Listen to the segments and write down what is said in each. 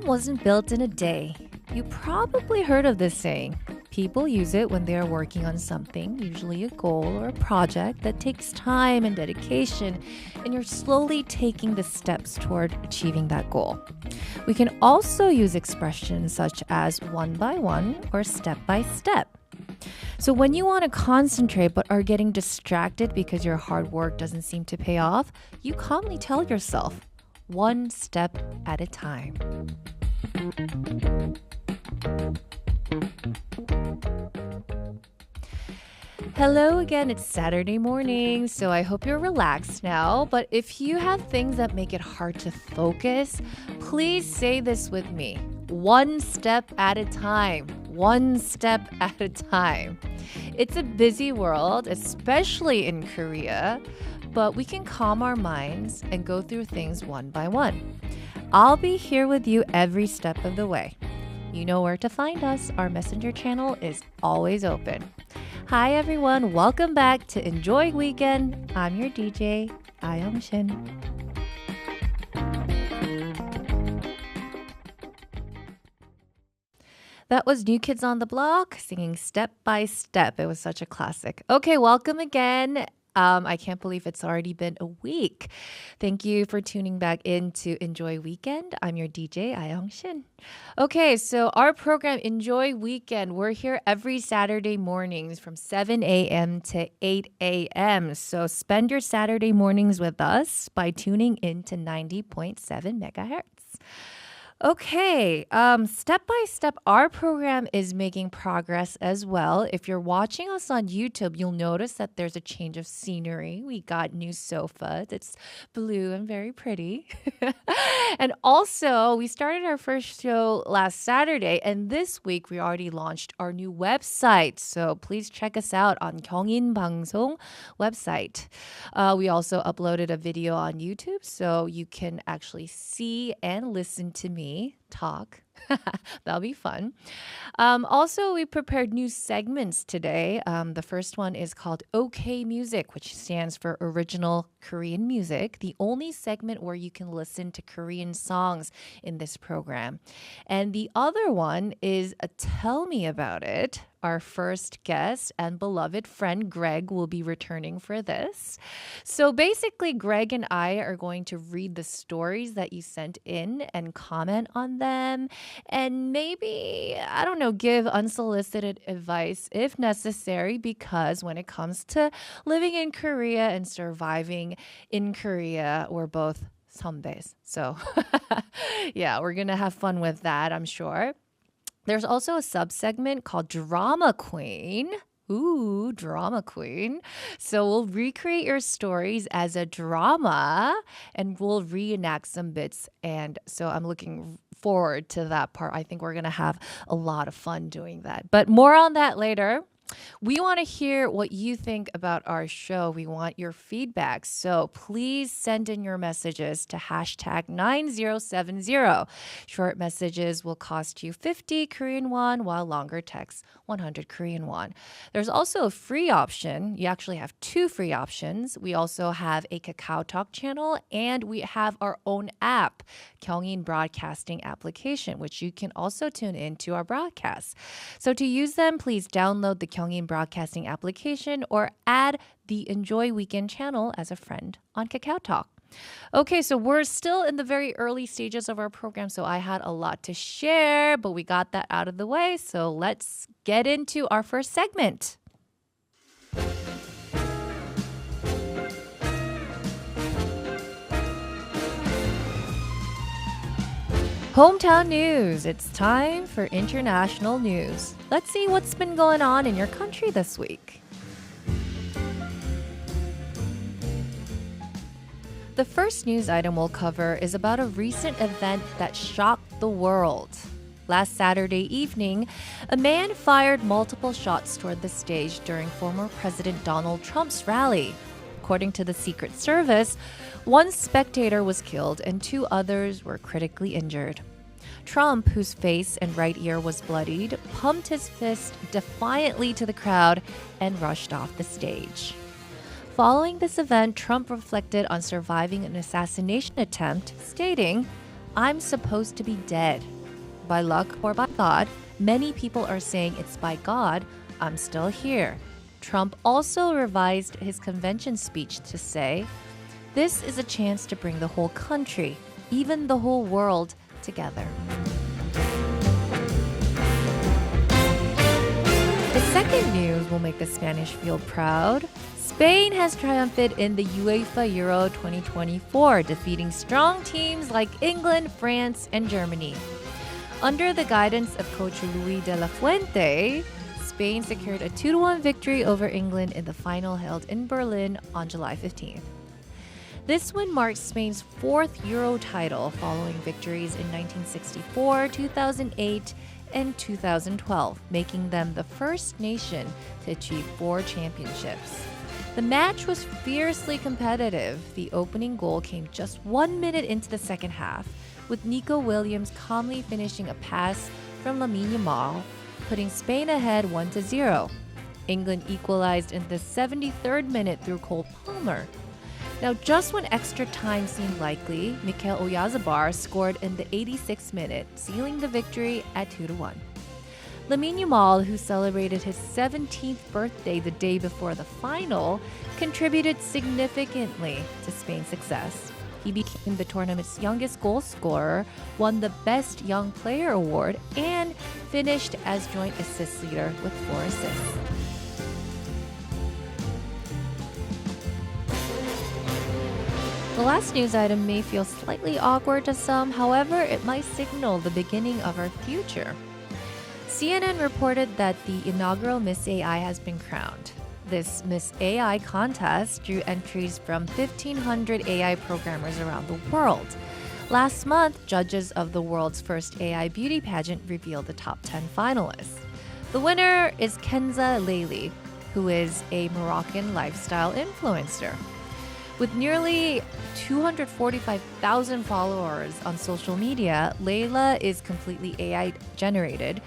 wasn't built in a day. You probably heard of this saying. People use it when they are working on something, usually a goal or a project that takes time and dedication, and you're slowly taking the steps toward achieving that goal. We can also use expressions such as one by one or step by step. So when you want to concentrate but are getting distracted because your hard work doesn't seem to pay off, you calmly tell yourself, one step at a time. Hello again, it's Saturday morning, so I hope you're relaxed now. But if you have things that make it hard to focus, please say this with me. One step at a time. One step at a time. It's a busy world, especially in Korea, but we can calm our minds and go through things one by one. I'll be here with you every step of the way. You know where to find us. Our messenger channel is always open. Hi everyone, welcome back to Enjoy Weekend. I'm your DJ, A-Young Shin. That was New Kids on the Block singing Step by Step. It was such a classic. Okay, welcome again. I can't believe it's already been a week. Thank you for tuning back in to Enjoy Weekend. I'm your DJ, A-Young Shin. Okay, so our program Enjoy Weekend, we're here every Saturday mornings from 7 a.m. to 8 a.m. So spend your Saturday mornings with us by tuning in to 90.7 megahertz. Okay, step by step, our program is making progress as well. If you're watching us on YouTube, you'll notice that there's a change of scenery. We got new sofas. It's blue and very pretty. And also, we started our first show last Saturday, and this week we already launched our new website. So please check us out on Gyeongin Broadcasting website. We also uploaded a video on YouTube, so you can actually see and listen to me talk. That'll be fun. Also, we prepared new segments today. The first one is called OK Music, which stands for Original Korean Music, the only segment where you can listen to Korean songs in this program. And the other one is a Tell Me About It. Our first guest and beloved friend Greg will be returning for this. So basically, Greg and I are going to read the stories that you sent in and comment on them. And maybe, I don't know, give unsolicited advice if necessary, because when it comes to living in Korea and surviving in Korea, we're both 선배s. So yeah, we're going to have fun with that, I'm sure. There's also a sub-segment called Drama Queen. Ooh, Drama Queen. So we'll recreate your stories as a drama and we'll reenact some bits. And so I'm looking forward to that part. I think we're going to have a lot of fun doing that. But more on that later. We want to hear what you think about our show. We want your feedback. So please send in your messages to hashtag 9070. Short messages will cost you 50 Korean won, while longer texts 100 Korean won. There's also a free option. You actually have two free options. We also have a Kakaotalk channel and we have our own app, Gyeongin Broadcasting application, which you can also tune in to our broadcasts. So to use them, please download the Gyeongin Broadcasting application or add the Enjoy Weekend channel as a friend on Kakaotalk. Okay, so we're still in the very early stages of our program, so I had a lot to share, but we got that out of the way. So let's get into our first segment. Hometown news. It's time for international news. Let's see what's been going on in your country this week. The first news item we'll cover is about a recent event that shocked the world. Last Saturday evening, a man fired multiple shots toward the stage during former President Donald Trump's rally. According to the Secret Service, one spectator was killed and two others were critically injured. Trump, whose face and right ear was bloodied, pumped his fist defiantly to the crowd and rushed off the stage. Following this event, Trump reflected on surviving an assassination attempt, stating, "I'm supposed to be dead. by luck or by God, many people are saying it's by God, I'm still here. Trump also revised his convention speech to say, this is a chance to bring the whole country, even the whole world, together. The second news will make the Spanish feel proud. Spain has triumphed in the UEFA Euro 2024, defeating strong teams like England, France, and Germany. Under the guidance of coach Luis de la Fuente, Spain secured a 2-1 victory over England in the final held in Berlin on July 15th. This win marks Spain's 4th Euro title following victories in 1964, 2008, and 2012, making them the first nation to achieve 4 championships. The match was fiercely competitive. The opening goal came just 1 minute into the second half, with Nico Williams calmly finishing a pass from Lamine Yamal, putting Spain ahead 1-0. England equalized in the 73rd minute through Cole Palmer. Now, just when extra time seemed likely, Mikel Oyarzabal scored in the 86th minute, sealing the victory at 2-1. Lamine Yamal, who celebrated his 17th birthday the day before the final, contributed significantly to Spain's success. He became the tournament's youngest goal scorer, won the Best Young Player award, and finished as joint assist leader with 4 assists. The last news item may feel slightly awkward to some, however, it might signal the beginning of our future. CNN reported that the inaugural Miss AI has been crowned. This Miss AI contest drew entries from 1,500 AI programmers around the world. Last month, judges of the world's first AI beauty pageant revealed the top 10 finalists. The winner is Kenza Leili, who is a Moroccan lifestyle influencer. With nearly 245,000 followers on social media, Layla is completely AI generated,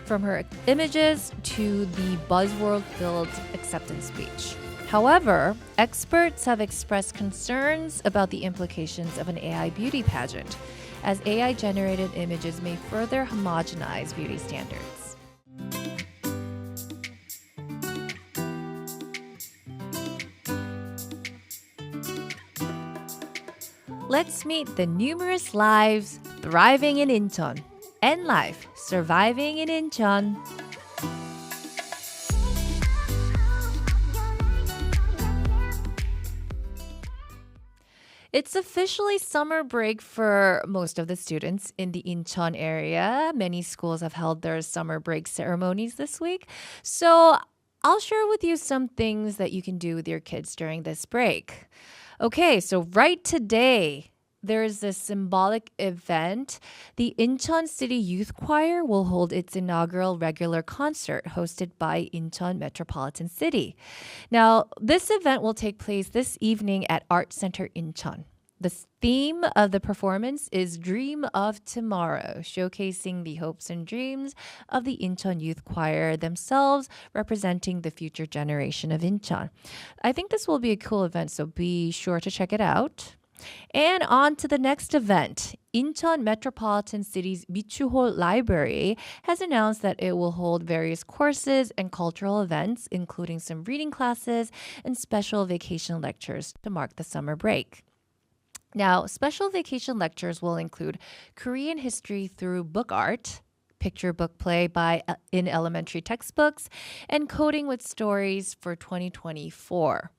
from her images to the buzzword-filled acceptance speech. However, experts have expressed concerns about the implications of an AI beauty pageant, as AI-generated images may further homogenize beauty standards. Let's meet the numerous lives thriving in Incheon and life surviving in Incheon. It's officially summer break for most of the students in the Incheon area. Many schools have held their summer break ceremonies this week. So I'll share with you some things that you can do with your kids during this break. Okay, so right today, there's this symbolic event. The Incheon City Youth Choir will hold its inaugural regular concert hosted by Incheon Metropolitan City. Now, this event will take place this evening at Art Center Incheon. The theme of the performance is Dream of Tomorrow, showcasing the hopes and dreams of the Incheon Youth Choir themselves, representing the future generation of Incheon. I think this will be a cool event, so be sure to check it out. And on to the next event. Incheon Metropolitan City's Michuhol Library has announced that it will hold various courses and cultural events, including some reading classes and special vacation lectures to mark the summer break. Now, special vacation lectures will include Korean history through book art, picture book play in elementary textbooks, and coding with stories for 2024.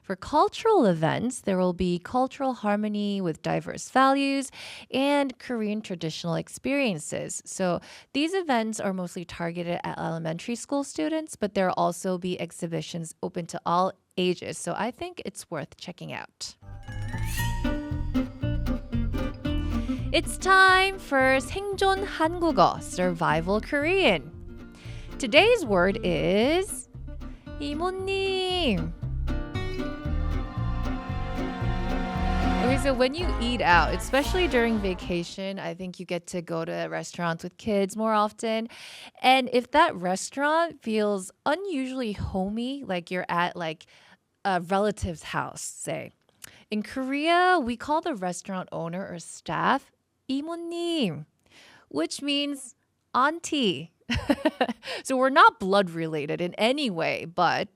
For cultural events, there will be cultural harmony with diverse values and Korean traditional experiences. So these events are mostly targeted at elementary school students, but there will also be exhibitions open to all ages. So I think it's worth checking out. It's time for 생존 한국어, Survival Korean. Today's word is 이모님. Okay, so when you eat out, especially during vacation, I think you get to go to restaurants with kids more often. And if that restaurant feels unusually homey, like you're at like a relative's house, say. In Korea, we call the restaurant owner or staff 이모님, which means auntie. So we're not blood related in any way, but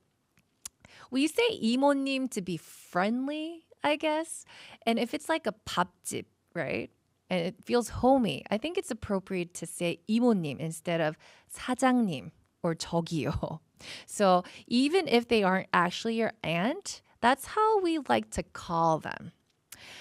we say 이모님 to be friendly, I guess. And if it's like a 밥집, right? And it feels homey, I think it's appropriate to say 이모님 instead of 사장님 or 저기요. So even if they aren't actually your aunt, that's how we like to call them.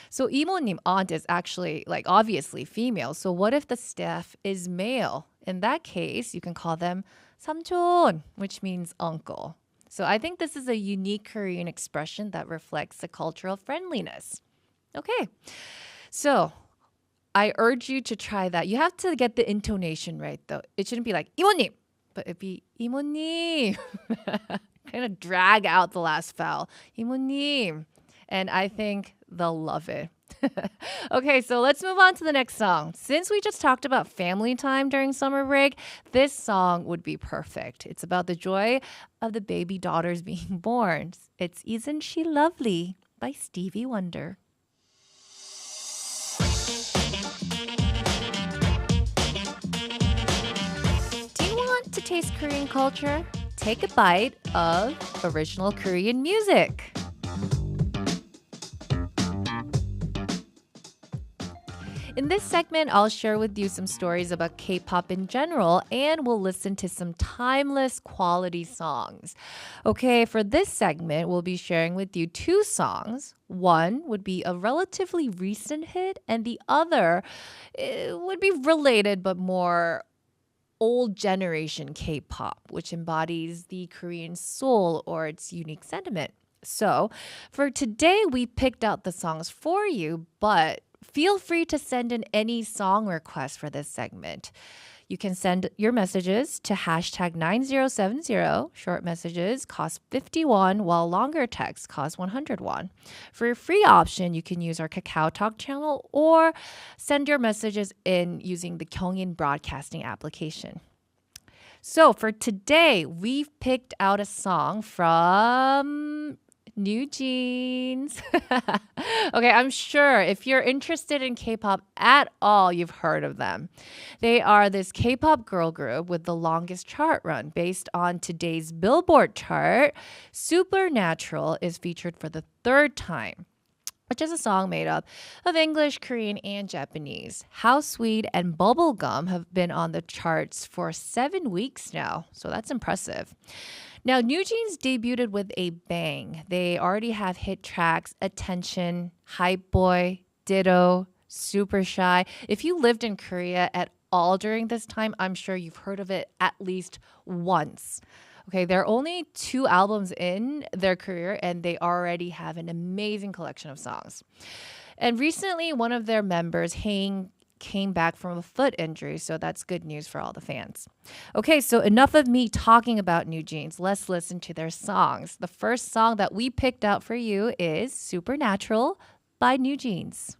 So 이모님, aunt, is actually like obviously female. So what if the staff is male? In that case, you can call them 삼촌, which means uncle. So I think this is a unique Korean expression that reflects the cultural friendliness. Okay, so I urge you to try that. You have to get the intonation right, though. It shouldn't be like 이모님, but it'd be 이모님. Kind of drag out the last vowel. 이모님. And I think they'll love it. Okay, so let's move on to the next song. Since we just talked about family time during summer break, this song would be perfect. It's about the joy of the baby daughters being born. It's Isn't She Lovely by Stevie Wonder. Do you want to taste Korean culture? Take a bite of original Korean music. In this segment, I'll share with you some stories about K-pop in general, and we'll listen to some timeless quality songs. Okay, for this segment, we'll be sharing with you two songs. One would be a relatively recent hit, and the other would be related but more old generation K-pop, which embodies the Korean soul or its unique sentiment. So, for today, we picked out the songs for you, but feel free to send in any song requests for this segment. You can send your messages to hashtag 9070. Short messages cost 51, while longer texts cost 101. For your free option, you can use our Kakaotalk channel or send your messages in using the Gyeongin Broadcasting application. So for today, we've picked out a song from NewJeans. Okay, I'm sure if you're interested in K-pop at all, you've heard of them. They are this K-pop girl group with the longest chart run. Based on today's Billboard chart, Supernatural is featured for the third time, which is a song made up of English, Korean, and Japanese. How Sweet and Bubblegum have been on the charts for 7 weeks now, so that's impressive. Now, NewJeans debuted with a bang. They already have hit tracks Attention, Hype Boy, Ditto, Super Shy. If you lived in Korea at all during this time, I'm sure you've heard of it at least once. Okay, they're only 2 albums in their career and they already have an amazing collection of songs. And recently, one of their members, Haeng, came back from a foot injury, so that's good news for all the fans. Okay, so enough of me talking about NewJeans. Let's listen to their songs. The first song that we picked out for you is Supernatural by NewJeans.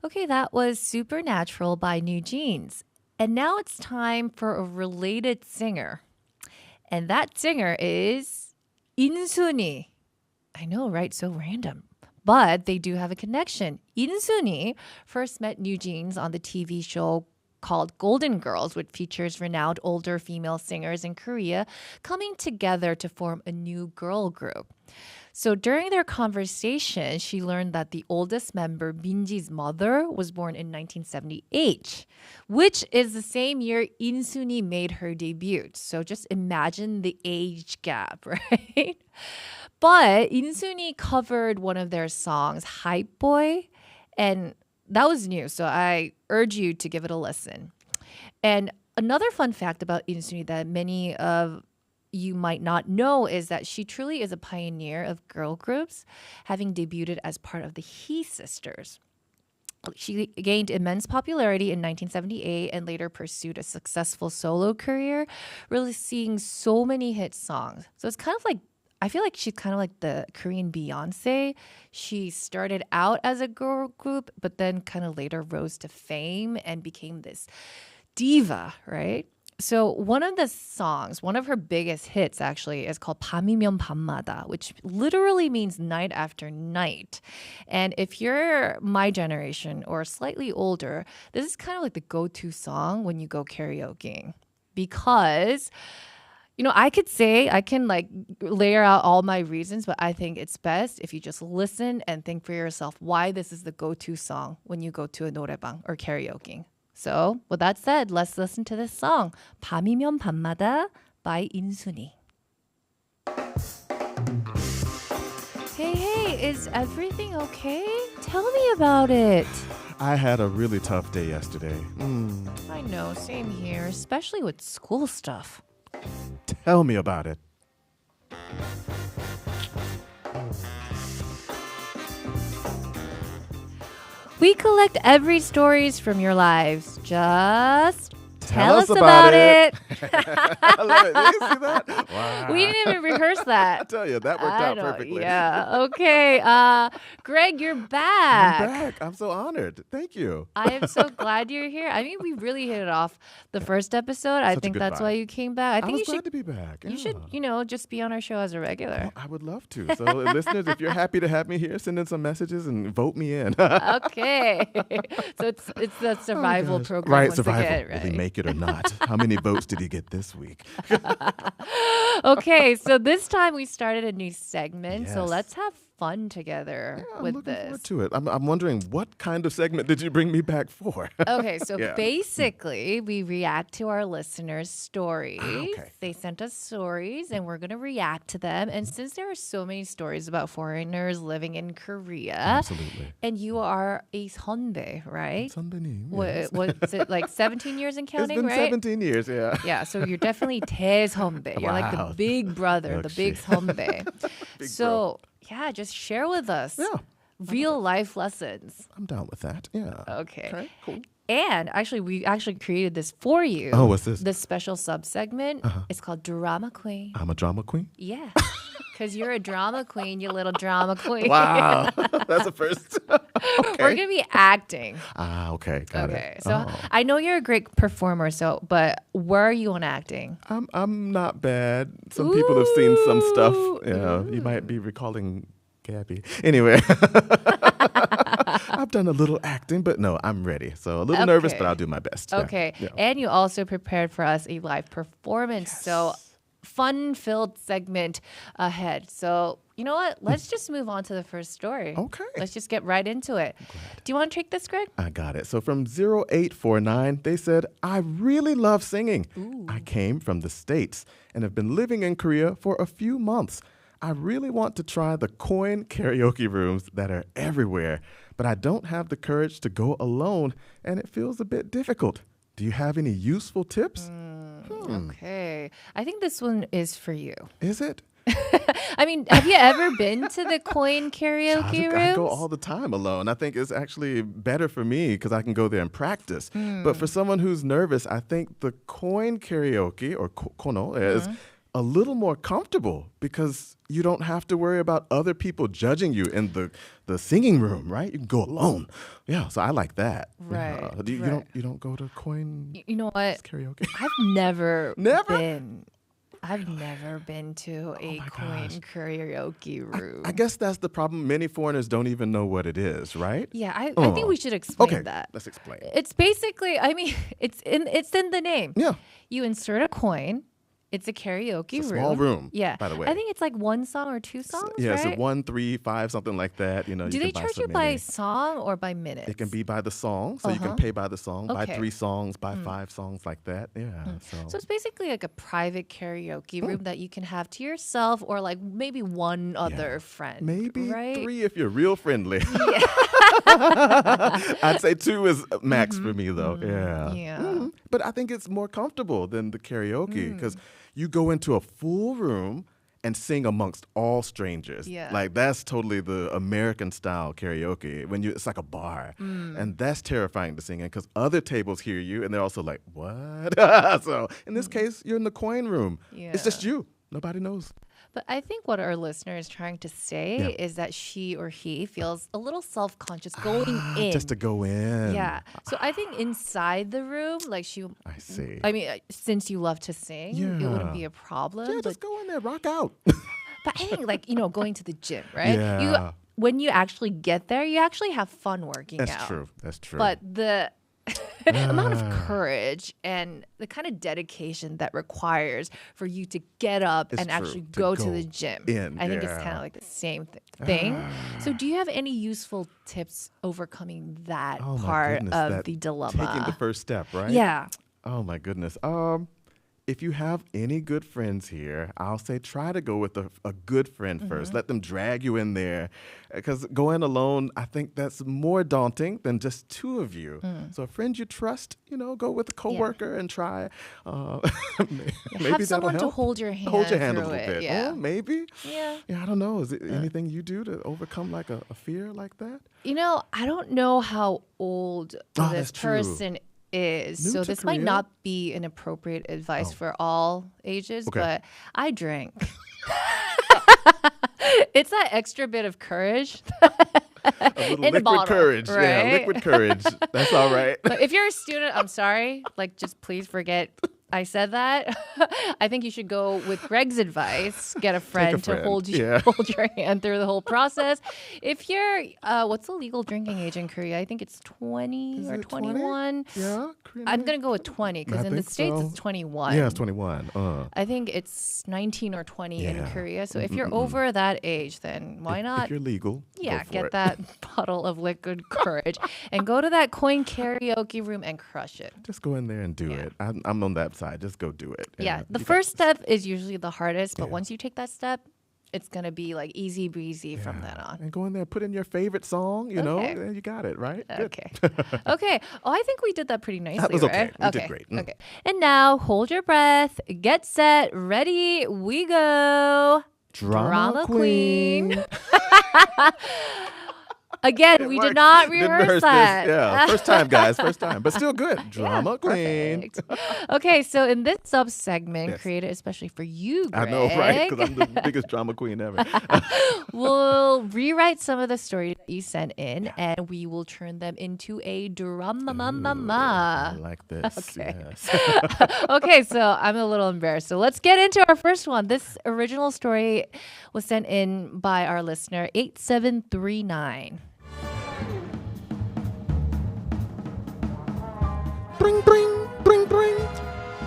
Okay, that was Supernatural by NewJeans. And now it's time for a related singer. And that singer is 인순이. I know, right? So random. But they do have a connection. 인순이 first met NewJeans on the TV show called Golden Girls, which features renowned older female singers in Korea coming together to form a new girl group. So during their conversation, she learned that the oldest member, Minji's mother, was born in 1978, which is the same year 인순이 made her debut. So just imagine the age gap, right? But 인순이 covered one of their songs, Hype Boy, and that was new, so I urge you to give it a listen. And another fun fact about 인순이 that many of you might not know is that she truly is a pioneer of girl groups, having debuted as part of the He Sisters. She gained immense popularity in 1978 and later pursued a successful solo career, releasing so many hit songs. So it's kind of like, I feel like she's kind of like the Korean Beyonce. She started out as a girl group, but then kind of later rose to fame and became this diva, right? So one of the songs, one of her biggest hits actually is called 밤이면 밤마다, which literally means night after night. And if you're my generation or slightly older, this is kind of like the go-to song when you go karaokeing. Because, I can like layer out all my reasons, but I think it's best if you just listen and think for yourself why this is the go-to song when you go to a 노래방 or karaoke. So, with that said, let's listen to this song. 밤이면 밤마다 by 인순이. Hey, is everything okay? Tell me about it. I had a really tough day yesterday. I know, same here, especially with school stuff. Tell me about it. We collect every stories from your lives. Just tell us about it. I love it. Did you see that? Wow. We didn't even rehearse that. I tell you, that worked out perfectly. Yeah. Okay. Greg, you're back. I'm back. I'm so honored. Thank you. I am so glad you're here. I mean, we really hit it off the first episode. I think that's why you came back. I think was glad to be back. You should, just be on our show as a regular. I would love to. So, listeners, if you're happy to have me here, send in some messages and vote me in. Okay. So it's the survival program. Right, once survival. Again, right? Will he make it or not? How many votes did he get this week? Okay, so this time we started a new segment. Yes. So let's have fun together with I'm this. looking forward to it. I'm wondering, what kind of segment did you bring me back for? Okay, so basically, we react to our listeners' stories. Okay. They sent us stories, and we're going to react to them. And since there are so many stories about foreigners living in Korea, Absolutely. and you are a 선배, right? 선배님. What's it, like 17 years and counting, It's been right? 17 years, yeah. Yeah, so you're definitely 대선배. You're like the Wow. big brother, the big 선배. Big So, yeah, just share with us real life lessons. I'm down with that. Yeah. Okay. Cool. And actually, we actually created this for you. Oh, what's this? This special sub-segment. It's called Drama Queen. I'm a drama queen? Yeah. Because you're a drama queen, you little drama queen. Wow. That's a first. Okay. We're going to be acting. Okay. Got Okay. it. So I know you're a great performer, but where are you on acting? I'm not bad. Some people have seen some stuff. Yeah. Ooh. You might be recalling Gabby. Anyway. I've done a little acting, but no, I'm ready. So a little nervous, but I'll do my best. Okay. Yeah. And you also prepared for us a live performance. Yes. So fun-filled segment ahead. So you know what? Let's just move on to the first story. Okay. Let's just get right into it. Do you want to take this, Greg? I got it. So from 0849, they said, I really love singing. Ooh. I came from the States and have been living in Korea for a few months. I really want to try the coin karaoke rooms that are everywhere, but I don't have the courage to go alone, and it feels a bit difficult. Do you have any useful tips? Okay. I think this one is for you. Is it? I mean, have you ever been to the coin karaoke rooms? I go all the time alone. I think it's actually better for me because I can go there and practice. But for someone who's nervous, I think the coin karaoke, or kono, is a little more comfortable because you don't have to worry about other people judging you in the singing room, right? You can go alone. Yeah, so I like that. Right. You don't go to coin You know what? karaoke? I've never Never? been. I've never been to a coin karaoke room. I guess that's the problem. Many foreigners don't even know what it is, right? Yeah, I think we should explain that. Let's explain. It's basically, I mean, it's in the name. Yeah. You insert a coin. It's a karaoke It's a room. small room, Yeah. by the way. I think it's like one song or two songs, Yeah, right? so 1, 3, 5, something like that. You know, Do you they can buy charge so you by many. song or by minutes? It can be by the song, so you can pay by the song, buy Okay. 3 songs, buy 5 songs like that. Yeah. So it's basically like a private karaoke room that you can have to yourself or like maybe one other friend. Maybe right? 3 if you're real friendly. Yeah. I'd say 2 is max for me, though. Yeah. Yeah. But I think it's more comfortable than the karaoke because you go into a full room and sing amongst all strangers. Yeah. Like that's totally the American style karaoke when it's like a bar. And that's terrifying to sing in because other tables hear you and they're also like, what? So in this case, you're in the coin room. Yeah. It's just you. Nobody knows. But I think what our listener is trying to say is that she or he feels a little self-conscious going in. Just to go in. Yeah. So I think inside the room, like I see. I mean, since you love to sing, it wouldn't be a problem. Yeah, just go in there, rock out. But I think like, going to the gym, right? Yeah. When you actually get there, you actually have fun working out. That's true. But the amount of courage and the kind of dedication that requires for you to get up and actually go to the gym. I think it's kind of like the same thing. So do you have any useful tips overcoming that part of the dilemma? Taking the first step, right? Yeah. Oh my goodness. If you have any good friends here, I'll say try to go with a good friend first. Let them drag you in there. Because going alone, I think that's more daunting than just two of you. So a friend you trust, go with a coworker and try. Maybe have someone that'll help. to hold your hand. Hold your hand a through little bit. Yeah. Oh, maybe. Yeah. I don't know. Is it anything you do to overcome like a fear like that? I don't know how old this person is. New so to this Korea? might not be an appropriate advice for all ages, but I drink. It's that extra bit of courage. A little in a liquid bottle, courage. right? Yeah, liquid courage. That's all right. But if you're a student, I'm sorry. Like, just please forget I said that. I think you should go with Greg's advice. Get a friend to hold your hand through the whole process. If you're, what's the legal drinking age in Korea? I think it's 20 or 21. 20? Yeah. I'm going to go with 20 because in the States it's 21. Yeah, it's 21. I think it's 19 or 20 in Korea. So if you're over that age, then why not? If you're legal, yeah, go for get it. that bottle of liquid courage and go to that coin karaoke room and crush it. Just go in there and do it. I'm on that side. Just go do it. Yeah, the first step is usually the hardest, but once you take that step, it's going to be like easy breezy from then on. And go in there, put in your favorite song, you know, and you got it, right? Okay. Okay. Oh, I think we did that pretty nicely, That was okay. right? We did great. Okay. And now, hold your breath, get set, ready, we go. Drama Queen. Again, we did not rehearse that. Yeah, first time, guys, first time. But still good. Drama Queen. Okay, so in this sub-segment, created especially for you, Greg. I know, right? Because I'm the biggest drama queen ever. We'll rewrite some of the stories that you sent in, and we will turn them into a drama. I like this. Okay. Yes. Okay, so I'm a little embarrassed. So let's get into our first one. This original story was sent in by our listener, 8739. Bring, bring, bring, bring.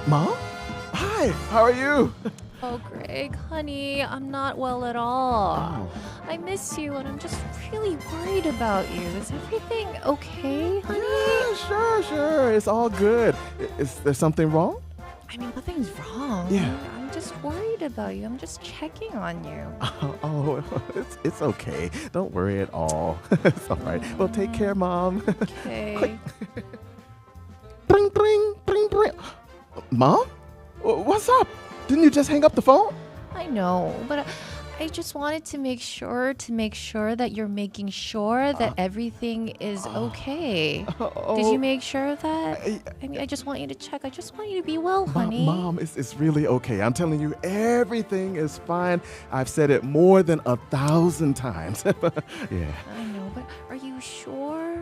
Mom? Hi, how are you? Oh, Greg, honey, I'm not well at all. I miss you, and I'm just really worried about you. Is everything okay, honey? Yeah, sure. It's all good. Is there something wrong? I mean, nothing's wrong. Yeah. I'm just worried about you. I'm just checking on you. It's okay. Don't worry at all. It's all right. Well, take care, Mom. Okay. Quick. Bring, bring, bring, bring. Mom? What's up? Didn't you just hang up the phone? I know, but I just wanted to make sure that you're making sure that everything is okay. Did you make sure of that? I mean, I just want you to check. I just want you to be well, honey. Mom, it's really okay. I'm telling you, everything is fine. I've said it more than 1,000 times. Yeah. I know, but are you sure?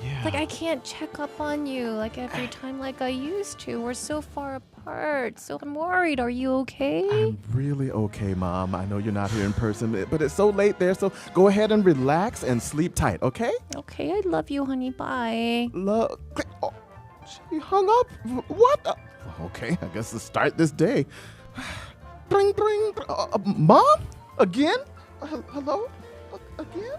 Yeah. Like, I can't check up on you like every time like I used to. We're so far apart. So I'm worried. Are you okay? I'm really okay, Mom. I know you're not here in person, but it's so late there, so go ahead and relax and sleep tight, okay? Okay, I love you, honey. Bye. Look, she hung up? What? Okay, I guess let's start this day. Bring, bring, Mom? Again? Hello? Again?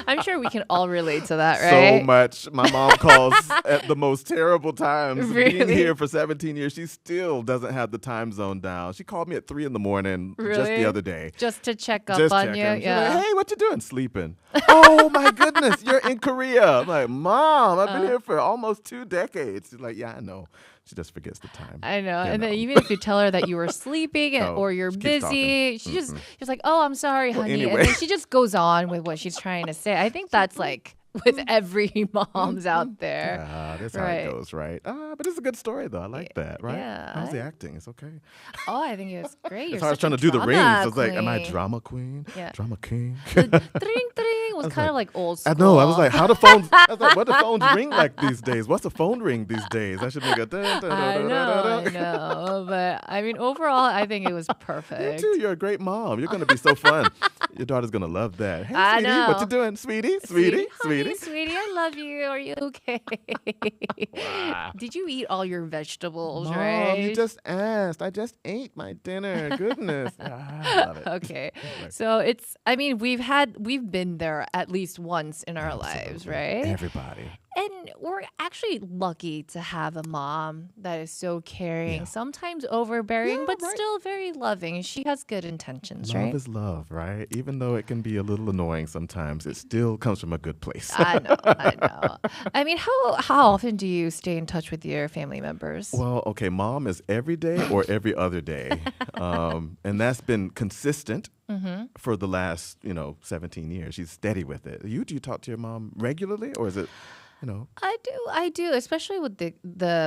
I'm sure we can all relate to that, right? So much. My mom calls at the most terrible times. Really? Being here for 17 years, she still doesn't have the time zone down. She called me at 3 a.m. just the other day. Just to check up Just on checking. you? She's Yeah. like, hey, what you doing? Sleeping. Oh, my goodness. You're in Korea. I'm like, Mom, I've been here for almost 2 decades. She's like, yeah, I know. She just forgets the time. I know. And then even if you tell her that you were sleeping or you're she keeps busy, she's like, oh, I'm sorry, honey. anyway. And then she just goes on with what she's trying to say. I think that's like with every moms out there. Yeah, that's how it goes, right? But it's a good story, though. I like that, right? Yeah. How's the acting? It's okay. Oh, I think it was great. It's hard trying to do the rings. I was like, am I drama queen? Yeah. Drama king? The dring was kind of like old school. I know. I was like, how do phones? I was like, what do phones ring like these days? What's a phone ring these days? I should make a. I know. But I mean, overall, I think it was perfect. You too. You're a great mom. You're going to be so fun. Your daughter's going to love that. Hey, I sweetie, know. what you doing? Sweetie? Hi, sweetie, I love you. Are you okay? Wow. Did you eat all your vegetables, Mom, right? you just asked. I just ate my dinner. Goodness. I love it. Okay. So it's, I mean, we've been there at least once in our lives, right? Everybody. And we're actually lucky to have a mom that is so caring, sometimes overbearing, but still very loving. She has good intentions, right? Love is love, right? Even though it can be a little annoying sometimes, it still comes from a good place. I know. I mean, how often do you stay in touch with your family members? Well, okay, mom is every day or every other day. And that's been consistent for the last, 17 years. She's steady with it. Do you talk to your mom regularly, or is it... I do, especially with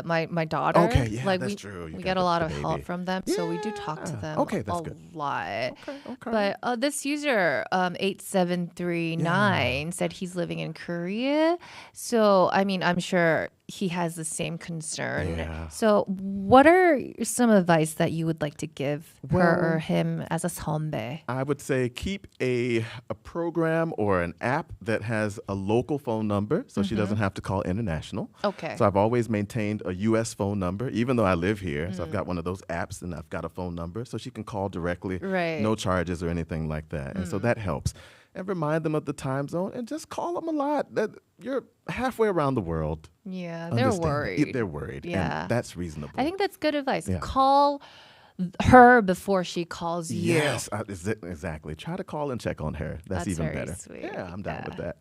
my daughter. Okay, yeah, like that's true. We get a lot of help from them, so we do talk to them good. lot. Okay. But this user 8739 said he's living in Korea, so I mean I'm sure he has the same concern. Yeah. So what are some advice that you would like to give her or him as a 선배? I would say keep a program or an app that has a local phone number so she doesn't have to call international. Okay. So I've always maintained a U.S. phone number, even though I live here. So I've got one of those apps and I've got a phone number so she can call directly. Right. No charges or anything like that. And so that helps. And remind them of the time zone and just call them a lot. That you're halfway around the world. Yeah, they're worried. They're worried. Yeah. And that's reasonable. I think that's good advice. Yeah. Call her before she calls you. Yes, exactly. Try to call and check on her. That's even very better. sweet. Yeah, I'm down with that.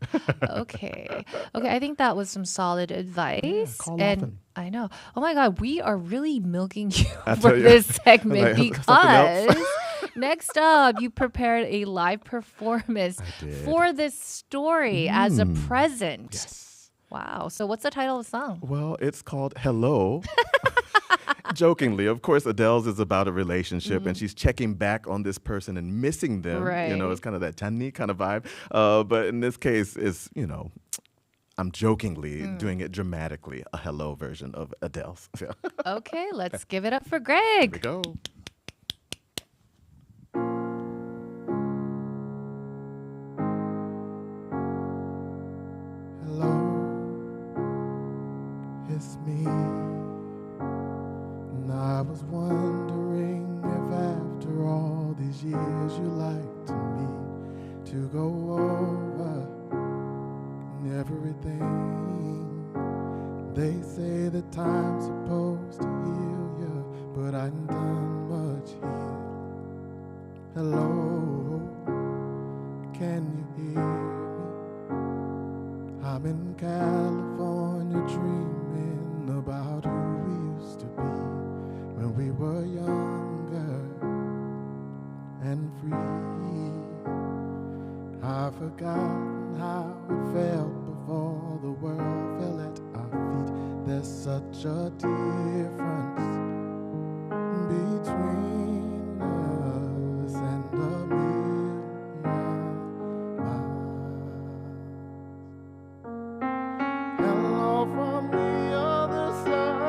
Okay. I think that was some solid advice. Yeah, call and often. I know. Oh my God, we are really milking you I for tell you. this segment Like, something because next up, you prepared a live performance I did. for this story as a present. Yes. Wow. So what's the title of the song? Well, it's called Hello. Jokingly, of course, Adele's is about a relationship and she's checking back on this person and missing them. Right. It's kind of that Channi kind of vibe. But in this case, it's, I'm jokingly doing it dramatically, a hello version of Adele's. Okay, let's give it up for Greg. Here we go. Hello, it's me. And I was wondering if after all these years you like to meet to go over everything. They say that time's supposed to heal you, but I ain't done much healing. Hello, can you hear me? I'm in California dreaming about who we used to be when we were younger and free. I've forgotten how it felt before the world fell at our feet. There's such a difference between us and a million miles. Hello from the other side.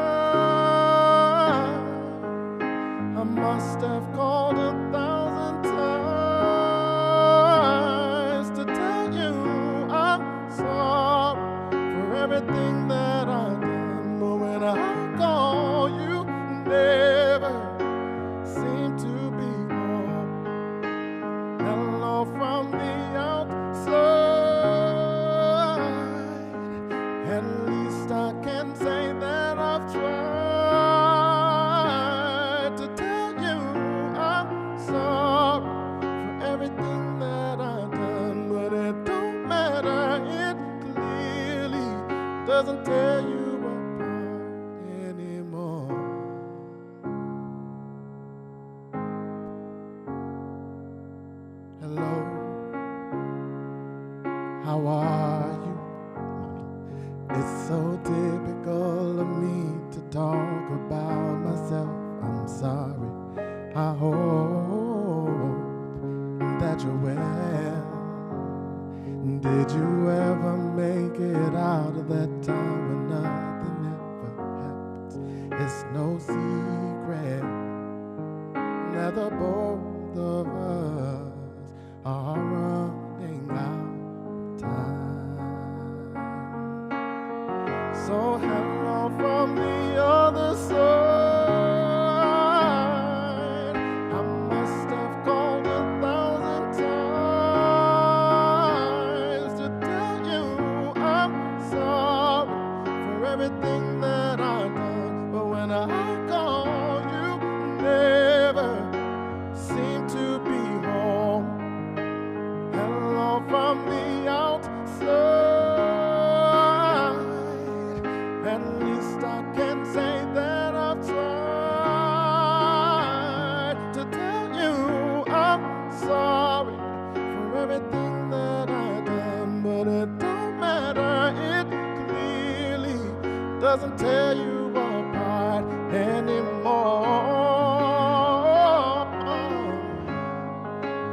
I must have called 1,000 times to tell you I'm sorry for everything that I've done. But when I call you talk about myself, I'm sorry. I hope that you're well. Did you ever make it out of that time when nothing ever happens? It's no secret that the both of us are running out of time. So hello from the other side. I must have called 1,000 times to tell you I'm sorry for everything that I've done. But when I call, you never seem to be home. Hello from the outside. At least I can say that I've tried to tell you I'm sorry for everything that I've done. But it don't matter, it clearly doesn't tear you apart anymore.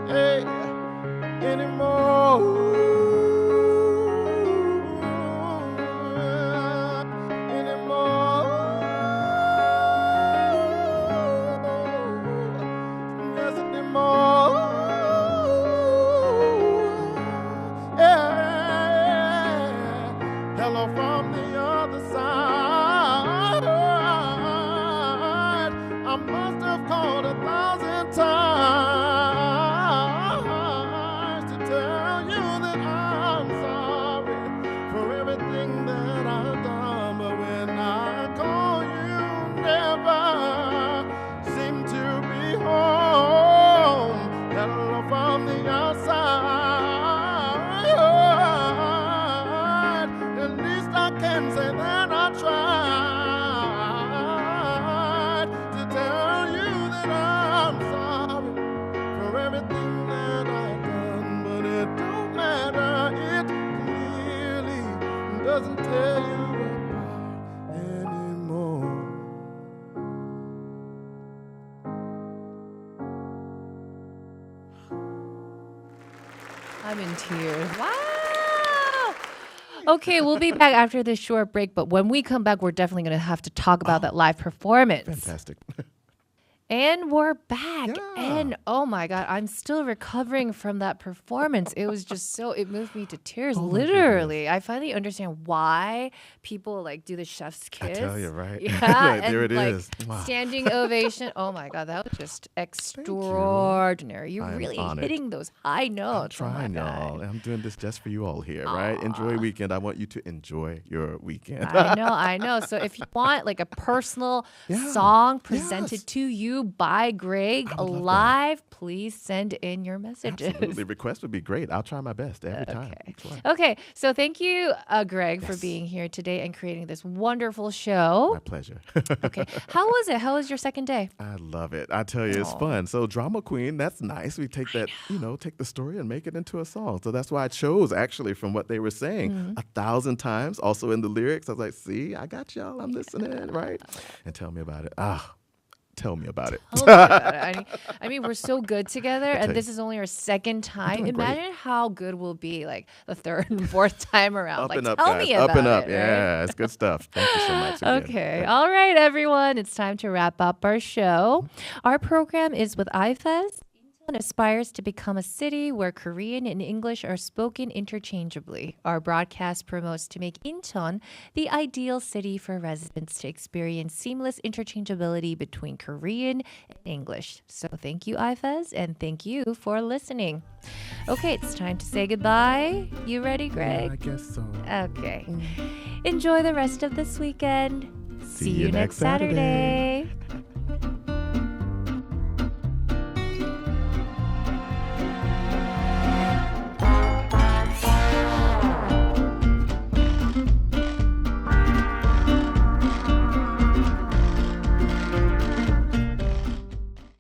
Hey, anymore. Yes, anymore. Yeah. Hello from the other side. I must have called 1,000 times to tell you that I'm sorry for everything that I've done. But when I call, you never seem to be home. Hello from the outside. At least I can say that I tried to tell you that I'm sorry for everything that I've done. But it don't matter, it clearly doesn't tear you apart anymore. I'm in tears. Wow. Okay, we'll be back after this short break, but when we come back, we're definitely going to have to talk about that live performance. Fantastic. And we're back. Yeah. And oh my God, I'm still recovering from that performance. It was just it moved me to tears, literally. I finally understand why people like do the chef's kiss. I tell you, right? Yeah. There and, it like, is. Wow. Standing ovation. Oh my God, that was just extraordinary. You're I am really honored. hitting those high I'm notes. trying, y'all. I'm doing this just for you all here, right? Enjoy weekend. I want you to enjoy your weekend. I know. So if you want like a personal song presented to you by Greg live, please send in your messages. Absolutely. Request would be great. I'll try my best every time. Okay. So thank you, Greg, for being here today and creating this wonderful show. My pleasure. Okay. How was it? How was your second day? I love it. I tell you, it's fun. So drama queen, that's nice. We take that, take the story and make it into a song. So that's why I chose actually from what they were saying 1,000 times. Also in the lyrics, I was like, see, I got y'all. I'm listening, right? And tell me about it. Tell me about it. I mean, we're so good together, and this is only our second time. Imagine how good we'll be like the third and fourth time around. Up like, and up, tell guys. me about Up and up. it, Yeah, right? it's good stuff. Thank you so much. Again. Okay. All right, everyone. It's time to wrap up our show. Our program is with IFES. Incheon aspires to become a city where Korean and English are spoken interchangeably. Our broadcast promotes to make Incheon the ideal city for residents to experience seamless interchangeability between Korean and English. So thank you, IFES, and thank you for listening. Okay, it's time to say goodbye. You ready, Greg? I guess so. Okay. Enjoy the rest of this weekend. See you next Saturday.